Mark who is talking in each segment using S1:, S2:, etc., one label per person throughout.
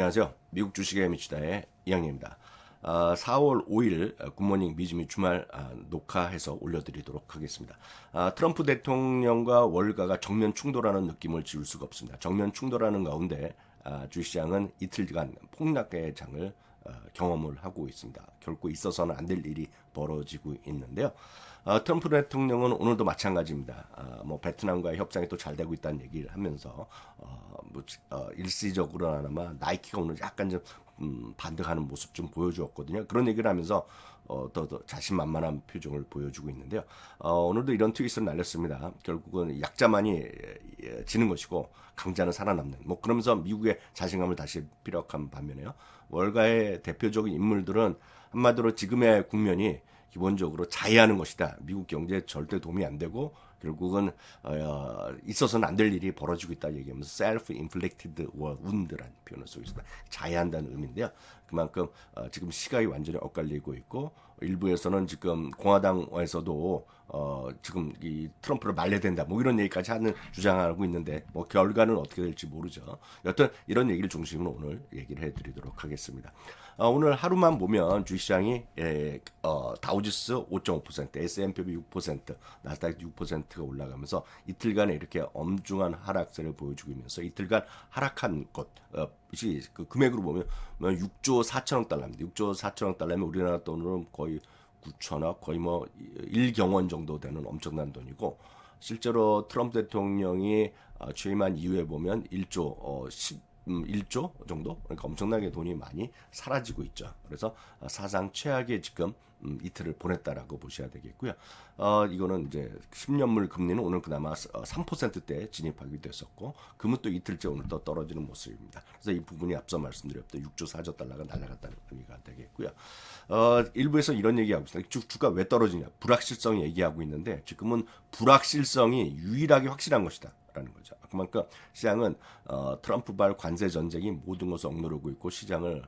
S1: 안녕하세요. 미국 주식의 미치다의 이양입니다. 4월 5일 굿모닝 미즈미 주말 녹화해서 올려드리도록 하겠습니다. 트럼프 대통령과 월가가 정면 충돌하는 느낌을 지울 수가 없습니다. 정면 충돌하는 가운데 주시장은 이틀간 폭락의 장을 경험을 하고 있습니다. 결코 있어서는 안 될 일이 벌어지고 있는데요. 트럼프 대통령은 오늘도 마찬가지입니다. 베트남과의 협상이 또 잘 되고 있다는 얘기를 하면서 일시적으로나마 나이키가 오늘 약간 좀 반등하는 모습 좀 보여주었거든요. 그런 얘기를 하면서 더 자신만만한 표정을 보여주고 있는데요. 오늘도 이런 트윗을 날렸습니다. 결국은 약자만이 지는 것이고 강자는 살아남는. 그러면서 미국의 자신감을 다시 피력한 반면에요. 월가의 대표적인 인물들은 한마디로 지금의 국면이 기본적으로 자해하는 것이다. 미국 경제에 절대 도움이 안 되고 결국은 있어서는 안 될 일이 벌어지고 있다 얘기하면서 self-inflicted wound라는 표현을 쓰고 있습니다. 자해한다는 의미인데요. 그만큼 지금 시각이 완전히 엇갈리고 있고 일부에서는 지금 공화당에서도 지금 이 트럼프를 말려야 된다 이런 얘기까지 하는 주장하고 있는데 결과는 어떻게 될지 모르죠. 여튼 이런 얘기를 중심으로 오늘 얘기를 해드리도록 하겠습니다. 오늘 하루만 보면 주시장이 다우지수 5.5%, S&P 6%, 나스닥 6%가 올라가면서 이틀간에 이렇게 엄중한 하락세를 보여주고 있면서 이틀간 하락한 것이 그 금액으로 보면 6조 4천억 달러입니다. 6조 4천억 달러면 우리나라 돈으로 거의 9천억, 거의 1경원 정도 되는 엄청난 돈이고 실제로 트럼프 대통령이 취임한 이후에 보면 1조 정도? 그러니까 엄청나게 돈이 많이 사라지고 있죠. 그래서 사상 최악의 지금 이틀을 보냈다라고 보셔야 되겠고요. 이거는 이제 10년물 금리는 오늘 그나마 3%대에 진입하기도 했었고, 금은 또 이틀째 오늘 또 떨어지는 모습입니다. 그래서 이 부분이 앞서 말씀드렸던 6조 4조 달러가 날아갔다는 의미가 되겠고요. 일부에서 이런 얘기하고 있습니다. 주가 왜 떨어지냐? 불확실성 얘기하고 있는데 지금은 불확실성이 유일하게 확실한 것이다. 라는 거죠. 그만큼 시장은 트럼프발 관세 전쟁이 모든 것을 억누르고 있고 시장을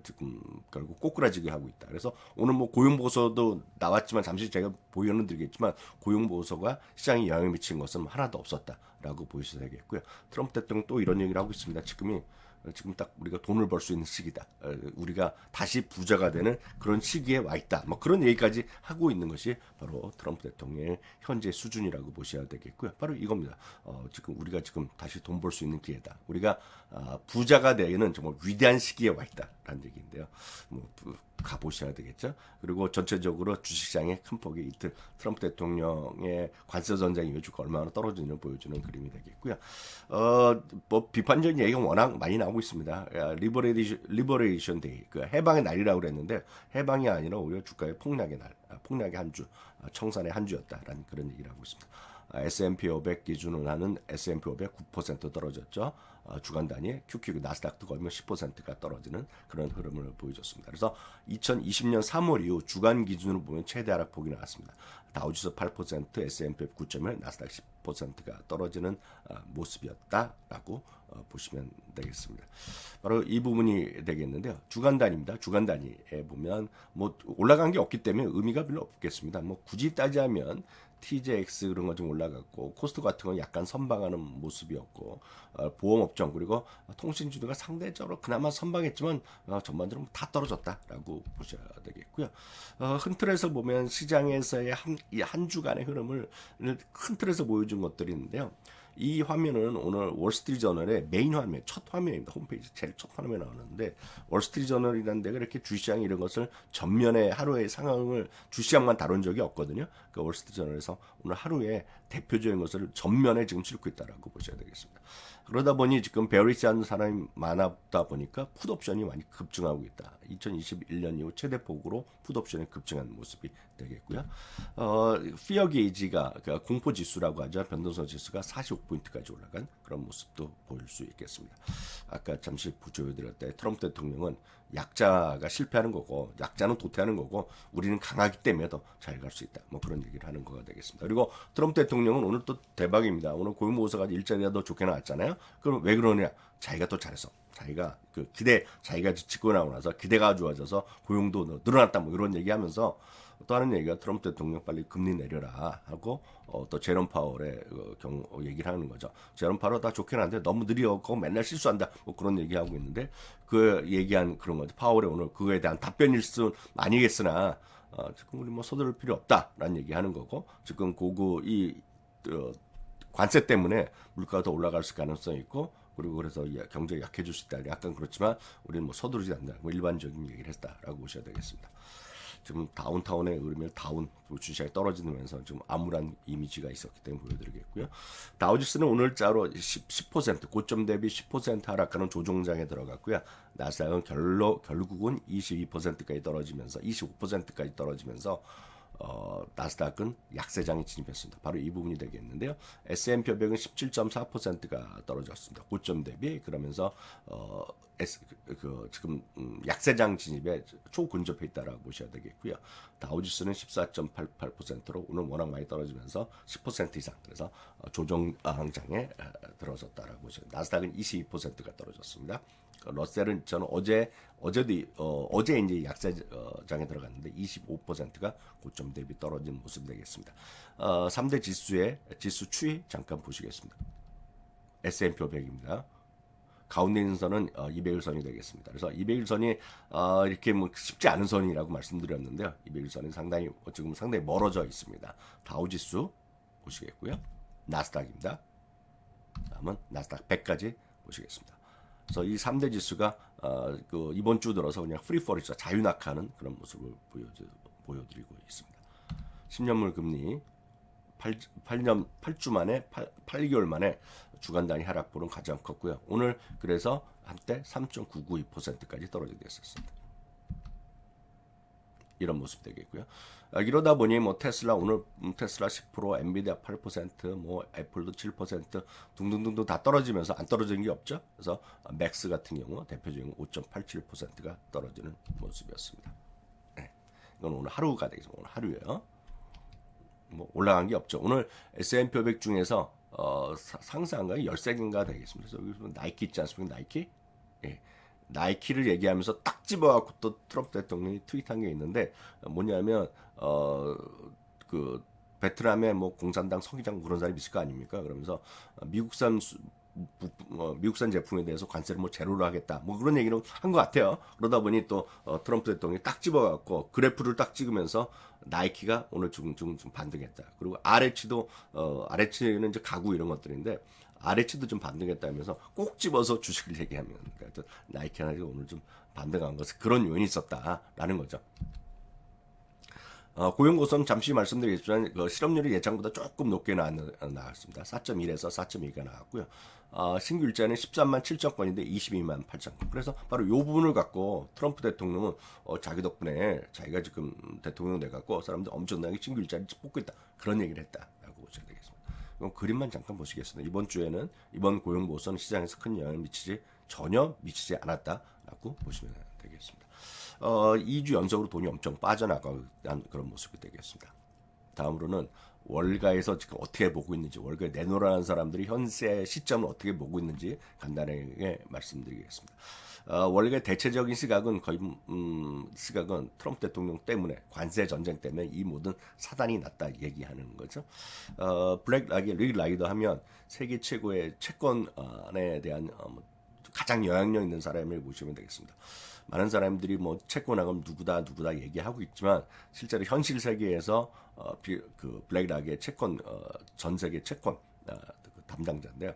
S1: 지금 결국 꼬꾸라지게 하고 있다. 그래서 오늘 고용 보고서도 나왔지만 잠시 제가 보여는 드리겠지만 고용 보고서가 시장에 영향을 미친 것은 하나도 없었다라고 보셔야 되겠고요. 트럼프 대통령 또 이런 얘기를 하고 있습니다. 지금 딱 우리가 돈을 벌 수 있는 시기다. 우리가 다시 부자가 되는 그런 시기에 와 있다. 그런 얘기까지 하고 있는 것이 바로 트럼프 대통령의 현재 수준이라고 보셔야 되겠고요. 바로 이겁니다. 우리가 지금 다시 돈 벌 수 있는 기회다. 우리가 부자가 되는 정말 위대한 시기에 와 있다라는 얘기인데요. 가보셔야 되겠죠. 그리고 전체적으로 주식시장의 큰 폭이 이틀 트럼프 대통령의 관세 전쟁 이후 주가 얼마나 떨어지는지 보여주는 그림이 되겠고요. 비판적인 얘기가 워낙 많이 나오고 있습니다. 리버레이션 데이, 해방의 날이라고 그랬는데 해방이 아니라 오히려 주가의 폭락의 날, 폭락의 한 주, 청산의 한 주였다라는 그런 얘기를 하고 있습니다. S&P 500 기준으로 하는 S&P 500 9% 떨어졌죠. 주간 단위 QQ 나스닥도 거의 10%가 떨어지는 그런 흐름을 보여줬습니다. 그래서 2020년 3월 이후 주간 기준으로 보면 최대 하락폭이 나왔습니다. 다우지수 8%, S&P 9.1, 나스닥 10%가 떨어지는 모습이었다라고 보시면 되겠습니다. 바로 이 부분이 되겠는데요. 주간 단위입니다. 주간 단위에 보면 올라간 게 없기 때문에 의미가 별로 없겠습니다. 굳이 따지자면 TJX 그런 거 좀 올라갔고 코스트 같은 건 약간 선방하는 모습이었고 보험업종 그리고 통신주류가 상대적으로 그나마 선방했지만 전반적으로 다 떨어졌다라고 보셔야 되겠고요. 큰 틀에서 보면 시장에서의 한 주간의 흐름을 큰 틀에서 보여준 것들이 있는데요. 이 화면은 오늘 월스트리트저널의 메인 화면, 첫 화면입니다. 홈페이지 제일 첫 화면에 나오는데 월스트리트저널이라는 데가 이렇게 주시장 이런 것을 전면에 하루의 상황을 주시장만 다룬 적이 없거든요. 그 월스트리트저널에서 오늘 하루에 대표적인 것을 전면에 지금 싣고 있다라고 보셔야 되겠습니다. 그러다 보니 지금 베어리시하는 사람이 많았다 보니까 풋옵션이 많이 급증하고 있다. 2021년 이후 최대폭으로 풋옵션이 급증한 모습이 되겠고요. 피어 게이지가 그러니까 공포 지수라고 하죠. 변동성 지수가 45포인트까지 올라간 그런 모습도 보일 수 있겠습니다. 아까 잠시 보여드렸다. 트럼프 대통령은 약자가 실패하는 거고 약자는 도태하는 거고 우리는 강하기 때문에 더 잘 갈 수 있다. 그런 얘기를 하는 거가 되겠습니다. 그리고 트럼프 대통령은 오늘 또 대박입니다. 오늘 고용보고서가 일자리가 더 좋게 나왔잖아요. 그럼 왜 그러냐? 자기가 또 잘해서 자기가 자기가 짓고 나고 나서 기대가 좋아져서 고용도 늘어났다 이런 얘기하면서 또 하는 얘기가 트럼프 대통령 빨리 금리 내려라 하고 또 제롬 파월의 경우 얘기를 하는 거죠. 제롬 파월 다 좋긴 한데 너무 느려고 맨날 실수한다. 뭐 그런 얘기하고 있는데 그 얘기한 그런 거죠. 파월의 오늘 그거에 대한 답변일 수 아니겠으나 지금 우리 뭐 서두를 필요 없다라는 얘기하는 거고 지금 고구 이 관세 때문에 물가가 더 올라갈 가능성이 있고 그리고 그래서 경제가 약해질 수 있다. 약간 그렇지만 우리는 뭐 서두르지 않는다. 뭐 일반적인 얘기를 했다라고 보셔야 되겠습니다. 지금 다운타운에 그러면 다운 주식이 떨어지면서 좀 암울한 이미지가 있었기 때문에 보여드리겠고요. 다우지수는 오늘자로 10% 고점 대비 10% 하락하는 조정장에 들어갔고요. 나스닥은 결국은 22%까지 떨어지면서 25%까지 떨어지면서 나스닥은 약세장에 진입했습니다. 바로 이 부분이 되겠는데요. S&P 500은 17.4%가 떨어졌습니다. 고점 대비 그러면서 지금 약세장 진입에 초근접해 있다라고 보셔야 되겠고요. 다우지수는 14.88%로 오늘 워낙 많이 떨어지면서 10% 이상 그래서 조정장에 들어섰다라고 보셔야 됩니다. 나스닥은 22%가 떨어졌습니다. 러셀은 저는 어제도 이제 약세장에 들어갔는데 25%가 고점 대비 떨어진 모습이 되겠습니다. 3대 지수 추이 잠깐 보시겠습니다. S&P 500입니다. 가운데 있는 선은 200일선이 되겠습니다. 그래서 200일선이 이렇게 뭐 쉽지 않은 선이라고 말씀드렸는데요. 200일선은 지금 상당히 멀어져 있습니다. 다우지수 보시겠고요. 나스닥입니다. 다음은 나스닥 100까지 보시겠습니다. 그래서 이 3대 지수가 이번 주 들어서 그냥 프리폴이죠. 자유낙하하는 그런 모습을 보여드리고 있습니다. 10년물 금리 8주 만에 8개월 만에 주간 단위 하락폭은 가장 컸고요. 오늘 그래서 한때 3.992%까지 떨어지게 됐었습니다. 이런 모습 되겠고요. 이러다 보니 뭐 테슬라 오늘 테슬라 10%, 엔비디아 8%, 뭐 애플도 7% 등등등등 다 떨어지면서 안 떨어지는 게 없죠. 그래서 맥스 같은 경우 대표적인 5.87%가 떨어지는 모습이었습니다. 네. 이건 오늘 하루가 되겠습니다. 오늘 하루예요. 뭐 올라간 게 없죠. 오늘 S&P 500 중에서 상승한가 13개인가 되겠습니다. 그래서 여기 나이키 있지 않습니까? 나이키? 예. 나이키를 얘기하면서 딱 집어갖고 또 트럼프 대통령이 트윗한 게 있는데 뭐냐면 그 베트남에 뭐 공산당 서기장 그런 사람이 있을 거 아닙니까? 그러면서 미국산 제품에 대해서 관세를 뭐 제로로 하겠다 뭐 그런 얘기는 한 것 같아요. 그러다 보니 또 트럼프 대통령이 딱 집어갖고 그래프를 딱 찍으면서 나이키가 오늘 좀 반등했다. 그리고 RH는 이제 가구 이런 것들인데 RH도 좀 반등했다면서 꼭 집어서 주식을 얘기하면 나이키가 오늘 좀 반등한 것은 그런 요인이 있었다라는 거죠. 고용고성 잠시 말씀드리겠지만 실업률이 예상보다 조금 높게 나왔습니다. 4.1에서 4.2가 나왔고요. 신규 일자는 13만 7천 건인데 22만 8천 건. 그래서 바로 이 부분을 갖고 트럼프 대통령은 자기 덕분에 자기가 지금 대통령 돼갖고 사람들 엄청나게 신규 일자를 뽑고 있다. 그런 얘기를 했다라고 보셔야 되겠습니다. 그럼 그림만 잠깐 보시겠습니다. 이번 주에는 이번 고용보고서는 시장에서 큰 영향을 전혀 미치지 않았다라고 보시면 되겠습니다. 2주 연속으로 돈이 엄청 빠져나가는 그런 모습이 되겠습니다. 다음으로는 월가에서 지금 어떻게 보고 있는지, 월가에 내놓으라는 사람들이 현재 시점을 어떻게 보고 있는지 간단하게 말씀드리겠습니다. 월가의 대체적인 시각은 거의 시각은 트럼프 대통령 때문에 관세 전쟁 때문에 이 모든 사단이 났다 얘기하는 거죠. 릭 라이더 하면 세계 최고의 채권에 대한 가장 영향력 있는 사람을 보시면 되겠습니다. 많은 사람들이 뭐 채권왕은 누구다 얘기하고 있지만 실제로 현실 세계에서 그 블랙락의 채권 전 세계 채권 그 담당자인데요.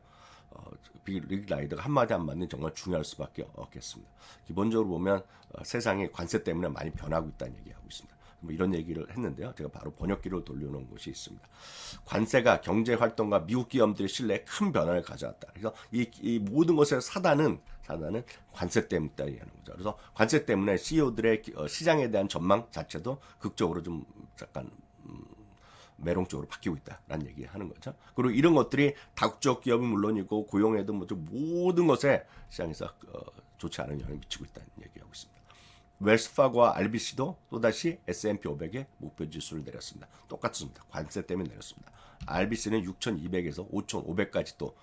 S1: 릭 라이더가 한마디는 정말 중요할 수밖에 없겠습니다. 기본적으로 보면 세상이 관세 때문에 많이 변하고 있다는 얘기하고 있습니다. 뭐 이런 얘기를 했는데요. 제가 바로 번역기로 돌려놓은 곳이 있습니다. 관세가 경제 활동과 미국 기업들의 신뢰에 큰 변화를 가져왔다. 그래서 이 모든 것의 사단은 관세 때문이라는 거죠. 그래서 관세 때문에 CEO들의 시장에 대한 전망 자체도 극적으로 좀 약간 매롱적으로 바뀌고 있다라는 얘기 하는 거죠. 그리고 이런 것들이 다국적 기업은 물론이고 고용에도 모든 것에 시장에서 좋지 않은 영향을 미치고 있다는 얘기하고 있습니다. 웰스파고와 RBC도 또다시 S&P 500의 목표 지수를 내렸습니다. 똑같습니다. 관세 때문에 내렸습니다. RBC는 6,200에서 5,500까지 또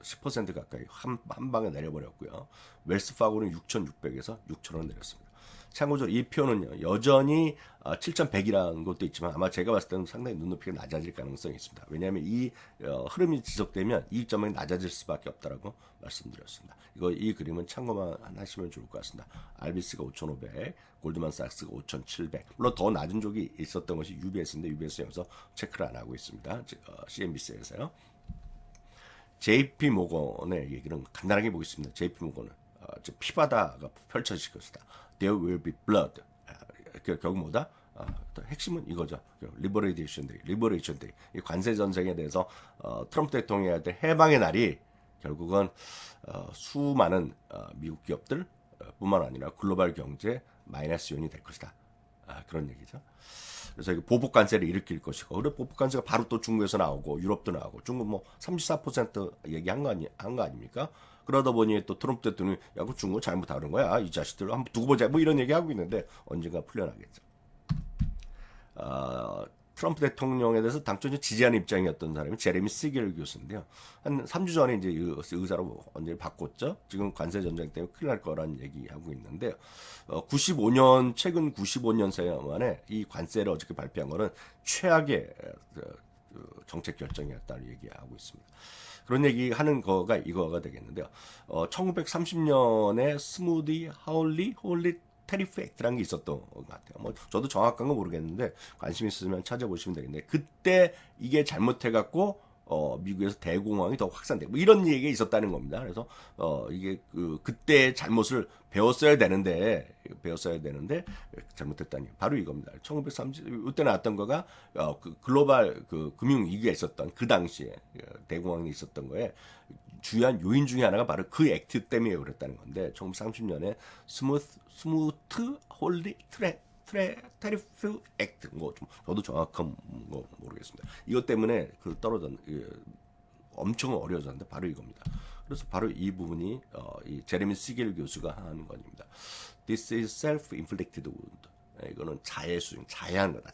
S1: 10% 가까이 한 방에 내려버렸고요. 웰스파고는 6,600에서 6,000원 내렸습니다. 참고적으로 이 표는요, 여전히 7,100이라는 것도 있지만 아마 제가 봤을 때는 상당히 눈높이가 낮아질 가능성이 있습니다. 왜냐하면 이 흐름이 지속되면 이익 전망이 낮아질 수밖에 없다라고 말씀드렸습니다. 이 그림은 참고만 하시면 좋을 것 같습니다. RBC가 5,500, 골드만삭스가 5,700. 물론 더 낮은 쪽이 있었던 것이 UBS인데 UBS 여기서 체크를 안 하고 있습니다. CNBC에서요. JP 모건의 얘기는 간단하게 보겠습니다. JP 모건은 피바다가 펼쳐질 것이다. There will be blood. 결국 뭐다? 핵심은 이거죠. 리버레이션 데이. 이 관세 전쟁에 대해서 트럼프 대통령이 할 때 해방의 날이 결국은 수많은 미국 기업들 뿐만 아니라 글로벌 경제 마이너스 요인이 될 것이다. 그런 얘기죠. 그래서 보복 관세를 일으킬 것이고, 그리고 보복 관세가 바로 또 중국에서 나오고 유럽도 나오고, 중국 뭐 34% 얘기한 거 아닙니까? 그러다 보니 또 트럼프 대통령이 야, 그 중국 잘못 다른 거야. 이 자식들 한번 두고 보자. 뭐 이런 얘기 하고 있는데 언젠가 풀려나겠죠. 트럼프 대통령에 대해서 당초에 지지하는 입장이었던 사람이 제레미 시겔 교수인데요. 한 3주 전에 이제 의사로 언제 바꿨죠. 지금 관세 전쟁 때문에 큰일 날 거라는 얘기하고 있는데요. 최근 95년 새 만에 이 관세를 어저께 발표한 거는 최악의 정책 결정이었다는 얘기하고 있습니다. 그런 얘기 하는 거가 이거가 되겠는데요. 1930년에 스무디 하울리 테리프 액트라는 게 있었던 것 같아요. 뭐 저도 정확한 건 모르겠는데 관심 있으면 찾아보시면 되겠는데 그때 이게 잘못해갖고 미국에서 대공황이 더 확산되고 뭐 이런 얘기가 있었다는 겁니다. 그래서 이게 그때 잘못을 배웠어야 되는데 잘못했다니 바로 이겁니다. 1930 이때 나왔던 거가 글로벌 금융 위기가 있었던 그 당시에 대공황이 있었던 거에 주요한 요인 중에 하나가 바로 그 액트 때문에 그랬다는 건데 1930년에 스무트 홀리 테리프 액트 좀 저도 정확한 거 모르겠습니다. 이것 때문에 엄청 어려워졌는데 바로 이겁니다. 그래서 바로 이 부분이 이 제레미 시겔 교수가 하는 겁니다. This is self-inflicted wound. 이거는 자해 수준, 자해한 거다.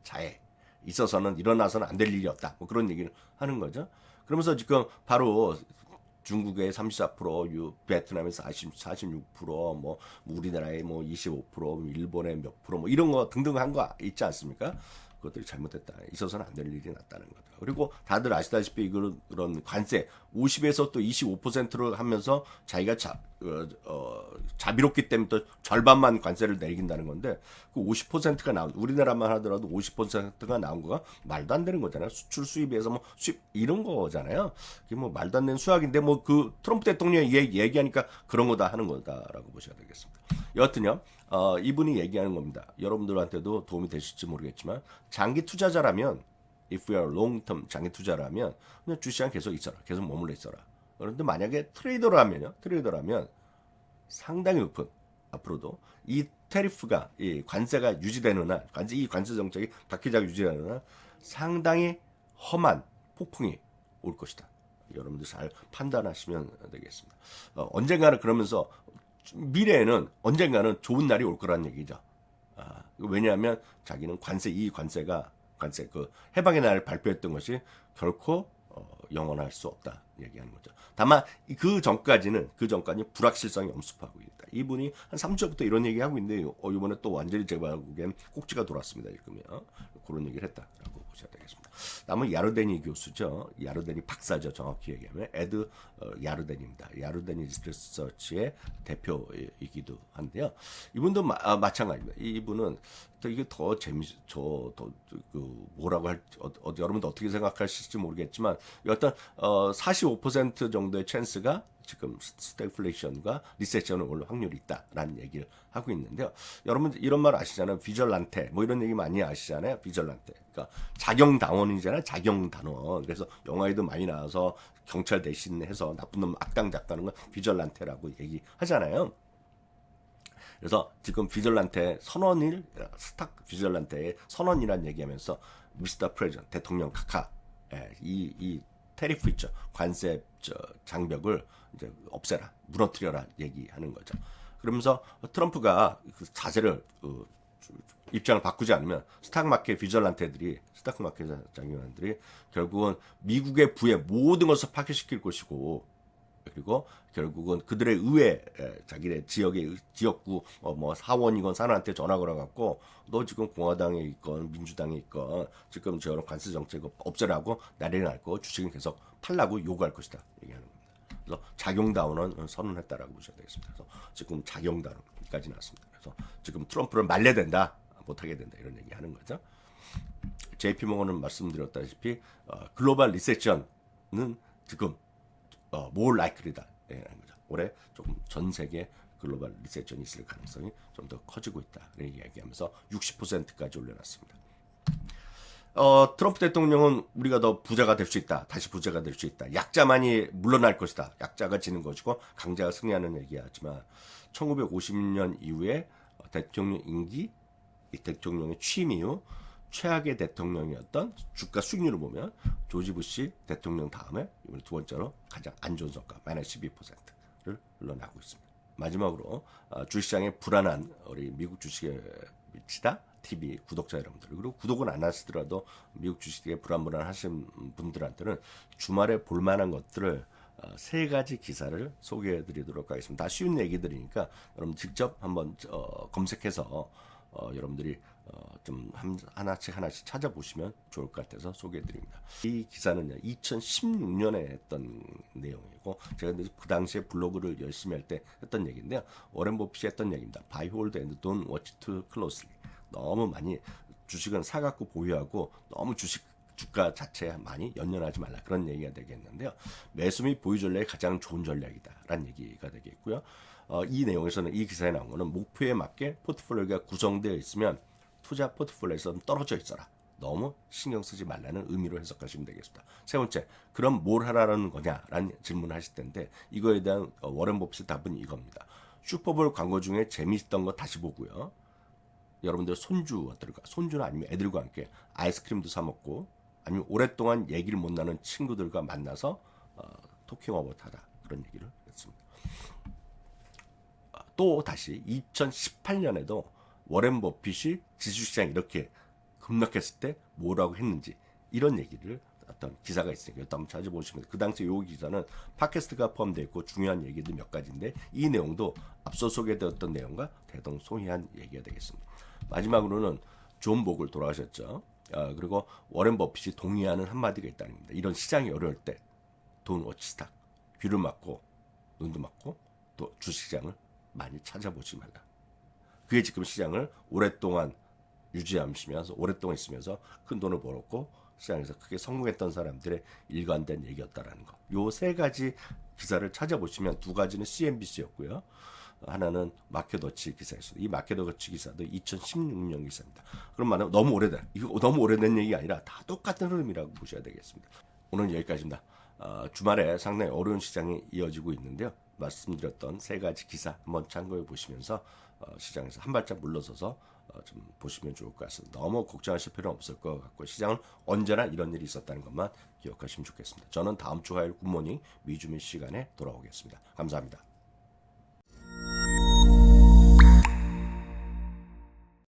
S1: 자해. 있어서는 일어나서는 안 될 일이었다. 뭐 그런 얘기를 하는 거죠. 그러면서 지금 바로 중국의 34%, 베트남의 46%, 뭐 우리나라의 뭐 25%, 일본의 몇 프로, 뭐 이런 거 등등 한 거 있지 않습니까? 그것들이 잘못됐다. 있어서는 안 될 일이 났다는 거죠. 그리고 다들 아시다시피 그런 관세 50에서 또 25%를 하면서 자기가 자비롭기 때문에 또 절반만 관세를 내긴다는 건데 그 50%가 나온 우리나라만 하더라도 50%가 나온 거가 말도 안 되는 거잖아요. 수출 수입에서 뭐 수입 이런 거잖아요. 그게 뭐 말도 안 되는 수학인데 뭐 그 트럼프 대통령이 얘기하니까 그런 거다 하는 거다라고 보셔야 되겠습니다. 여하튼요. 이분이 얘기하는 겁니다. 여러분들한테도 도움이 되실지 모르겠지만 장기 투자자라면 if you are long term 장기 투자라면 그냥 주시장 계속 있어라. 계속 머물러 있어라. 그런데 만약에 트레이더라면 상당히 높은 앞으로도 이 테리프가 이 관세가 유지되는 한 이 관세 정책이 바뀌자가 유지되는 한 상당히 험한 폭풍이 올 것이다. 여러분들 잘 판단하시면 되겠습니다. 언젠가는 그러면서 미래에는 언젠가는 좋은 날이 올 거라는 얘기죠. 왜냐하면 자기는 관세 그 해방의 날 발표했던 것이 결코 영원할 수 없다 얘기하는 거죠. 다만 그 전까지는 불확실성이 엄습하고 있다. 이분이 한 3주부터 이런 얘기하고 있는데 이번에 또 완전히 제가 보기엔 꼭지가 돌았습니다. 지금요. 그런 얘기를 했다라고 보셔야 되겠습니다. 다음은 야르데니 교수죠. 야르데니 박사죠. 정확히 얘기하면 에드 야르데니입니다. 야르데니 리서치의 대표이기도 한데요. 이분도 마찬가지입니다. 이분은 또 이게 더 뭐라고 할지 여러분도 어떻게 생각하실지 모르겠지만 어떤 45% 정도의 찬스가 지금 스태그플레이션과 리세션을 올 확률이 있다라는 얘기를 하고 있는데요. 여러분 이런 말 아시잖아요. 비절란테 뭐 이런 얘기 많이 아시잖아요. 비절란테. 그러니까 자경단원이잖아요. 자경단원. 그래서 영화에도 많이 나와서 경찰 대신해서 나쁜 놈 악당 잡다는 건 비절란테라고 얘기하잖아요. 그래서 지금 비절란테 선언일 스탁 비절란테의 선언이란 얘기하면서 미스터 프레전 대통령 카카 이 테리프 있죠. 관세 장벽을 이제 없애라, 무너뜨려라 얘기하는 거죠. 그러면서 트럼프가 그 자세를 입장을 바꾸지 않으면 스탁마켓 비절란테들이 스탁마켓 장교관들이 결국은 미국의 부의 모든 것을 파괴시킬 것이고 그리고 결국은 그들의 의회, 자기네 지역의 지역구 뭐 사원이건 사람한테 전화 걸어갖고 너 지금 공화당에 있건 민주당에 있건 지금 저런 관세 정책 없애라고 난리 날 거 주식은 계속 팔라고 요구할 것이다 얘기하는 겁니다. 그래서 작용다운은 선언했다라고 보셔야 되겠습니다. 그래서 지금 작용다운까지 나왔습니다. 그래서 지금 트럼프를 말려야 된다, 못하게 된다 이런 얘기하는 거죠. JP 모건은 말씀드렸다시피 글로벌 리세션은 지금 more likely다. 거죠. 올해 조금 전 세계 글로벌 리세션이 있을 가능성이 좀 더 커지고 있다. 이런 이야기하면서 60%까지 올려놨습니다. 트럼프 대통령은 우리가 더 부자가 될 수 있다. 다시 부자가 될 수 있다. 약자만이 물러날 것이다. 약자가 지는 것이고 강자가 승리하는 얘기하지만 1950년 이후에 대통령 임기, 이 대통령의 취임 이후 최악의 대통령이었던 주가 수익률을 보면 조지 부시 대통령 다음에 이번에 두 번째로 가장 안 좋은 성과 마이너스 12%를 흘러나오고 있습니다. 마지막으로 주식시장의 불안한 우리 미국 주식에 미치다 TV 구독자 여러분들, 그리고 구독은 안 하시더라도 미국 주식에 불안하신 분들한테는 주말에 볼만한 것들을 세 가지 기사를 소개해 드리도록 하겠습니다. 다 쉬운 얘기들이니까 여러분 직접 한번 검색해서 여러분들이 좀 하나씩 찾아보시면 좋을 것 같아서 소개해 드립니다. 이 기사는요 2016년에 했던 내용이고 제가 그 당시에 블로그를 열심히 할 때 했던 얘기인데요. 워렌 버핏이 했던 얘기입니다. Buy, hold and don't watch too closely. 너무 많이 주식은 사갖고 보유하고 너무 주가 자체에 많이 연연하지 말라, 그런 얘기가 되겠는데요. 매수 및 보유 전략이 가장 좋은 전략이다라는 얘기가 되겠고요. 이 내용에서는, 이 기사에 나온 거는 목표에 맞게 포트폴리오가 구성되어 있으면 투자 포트폴리오에서 떨어져 있어라, 너무 신경 쓰지 말라는 의미로 해석하시면 되겠습니다. 세 번째, 그럼 뭘 하라는 거냐라는 질문을 하실 텐데 이거에 대한 워렌 버핏의 답은 이겁니다. 슈퍼볼 광고 중에 재미있던 거 다시 보고요. 여러분들 손주나 아니면 애들과 함께 아이스크림도 사 먹고 아니면 오랫동안 얘기를 못 나눈 친구들과 만나서 토킹 어바웃 하다, 그런 얘기를 했습니다. 또 다시 2018년에도 워렌 버핏이 지주시장 이렇게 급락했을 때 뭐라고 했는지 이런 얘기를 어떤 기사가 있으니까 한번 찾아보시면, 그 당시 이 기사는 팟캐스트가 포함되어 있고 중요한 얘기들 몇 가지인데 이 내용도 앞서 소개되었던 내용과 대동소이한 얘기가 되겠습니다. 마지막으로는 존 보글 돌아가셨죠. 그리고 워렌 버핏이 동의하는 한마디가 있다는 겁니다. 이런 시장이 어려울 때 돈 워치 스탁, 귀를 막고 눈도 막고 또 주식시장을 많이 찾아보지 말라. 그게 지금 시장을 오랫동안 유지하시면서 오랫동안 있으면서 큰 돈을 벌었고 시장에서 크게 성공했던 사람들의 일관된 얘기였다라는 거. 요 세 가지 기사를 찾아보시면 두 가지는 CNBC였고요. 하나는 마켓워치 기사였습니다. 이 마켓워치 기사도 2016년 기사입니다. 그럼 말하면 이거 너무 오래된 얘기가 아니라 다 똑같은 흐름이라고 보셔야 되겠습니다. 오늘 여기까지입니다. 주말에 상당히 어려운 시장이 이어지고 있는데요. 말씀드렸던 세 가지 기사 한번 참고해 보시면서 시장에서 한 발짝 물러서서 좀 보시면 좋을 것 같습니다. 너무 걱정하실 필요는 없을 것 같고 시장은 언제나 이런 일이 있었다는 것만 기억하시면 좋겠습니다. 저는 다음 주 화요일 굿모닝 미주민 시간에 돌아오겠습니다. 감사합니다.